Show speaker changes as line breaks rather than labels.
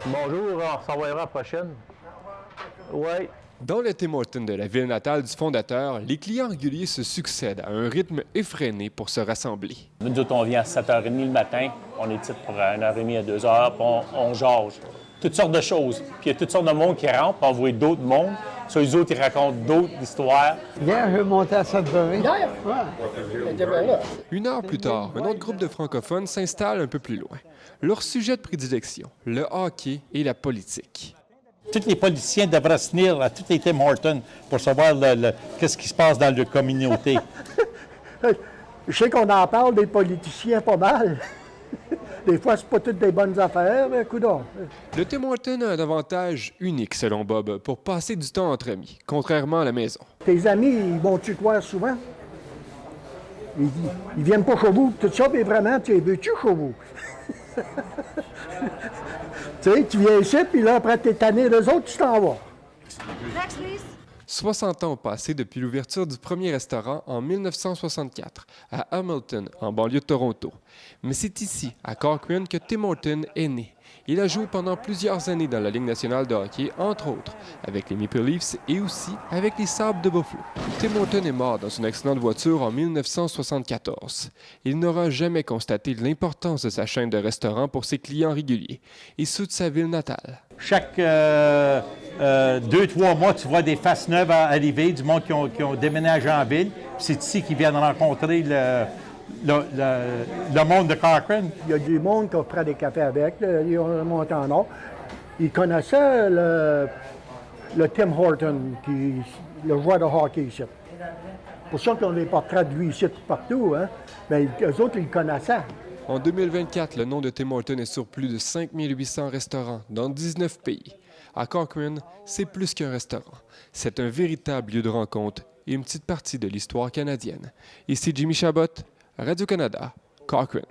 Bonjour, on s'en reverra la prochaine. Oui.
Dans le Tim Hortons de la ville natale du fondateur, les clients réguliers se succèdent à un rythme effréné pour se rassembler.
Nous autres, on vient à 7h30 le matin, on est titre pour 1h30 à 2h, puis on jase. Toutes sortes de choses. Puis il y a toutes sortes de monde qui rentrent, puis on voit d'autres mondes. Ça, les autres, ils racontent d'autres histoires.
Hier, je montais à Sudbury.
Hier? Ouais.
Une heure plus tard, un autre groupe de francophones s'installe un peu plus loin. Leur sujet de prédilection, le hockey et la politique.
Tous les politiciens devraient se tenir à tous les Tim Hortons pour savoir qu'est-ce qui se passe dans leur communauté.
Je sais qu'on en parle des politiciens pas mal. Des fois, c'est pas toutes des bonnes affaires, mais coudonc.
Le Tim Hortons a un avantage unique, selon Bob, pour passer du temps entre amis, contrairement à la maison.
Tes amis, ils vont-tu te voir souvent? Ils viennent pas chez vous, tout ça, mais vraiment, tu veux-tu chez vous? Tu sais, tu viens ici, puis là, après t'es tanné d'eux autres, tu t'en vas.
60 ans ont passé depuis l'ouverture du premier restaurant en 1964 à Hamilton, en banlieue de Toronto. Mais c'est ici, à Cochrane, que Tim Hortons est né. Il a joué pendant plusieurs années dans la Ligue nationale de hockey, entre autres, avec les Maple Leafs et aussi avec les Sabres de Buffalo. Tim Hortons est mort dans une accident de voiture en 1974. Il n'aura jamais constaté l'importance de sa chaîne de restaurants pour ses clients réguliers et ceux de sa ville natale.
Chaque 2-3 mois, tu vois des faces neuves arriver, du monde qui ont déménagé en ville. C'est ici qu'ils viennent rencontrer le monde de Cochrane.
Il y a du monde qui prend des cafés avec, ils ont monté en or. Ils connaissaient le Tim Horton, le joueur de hockey ici. Pour ça qu'on a des portraits de lui ici partout, hein? Mais eux autres, ils le connaissaient.
En 2024, le nom de Tim Hortons est sur plus de 5800 restaurants dans 19 pays. À Cochrane, c'est plus qu'un restaurant. C'est un véritable lieu de rencontre et une petite partie de l'histoire canadienne. Ici Jimmy Chabot, Radio-Canada, Cochrane.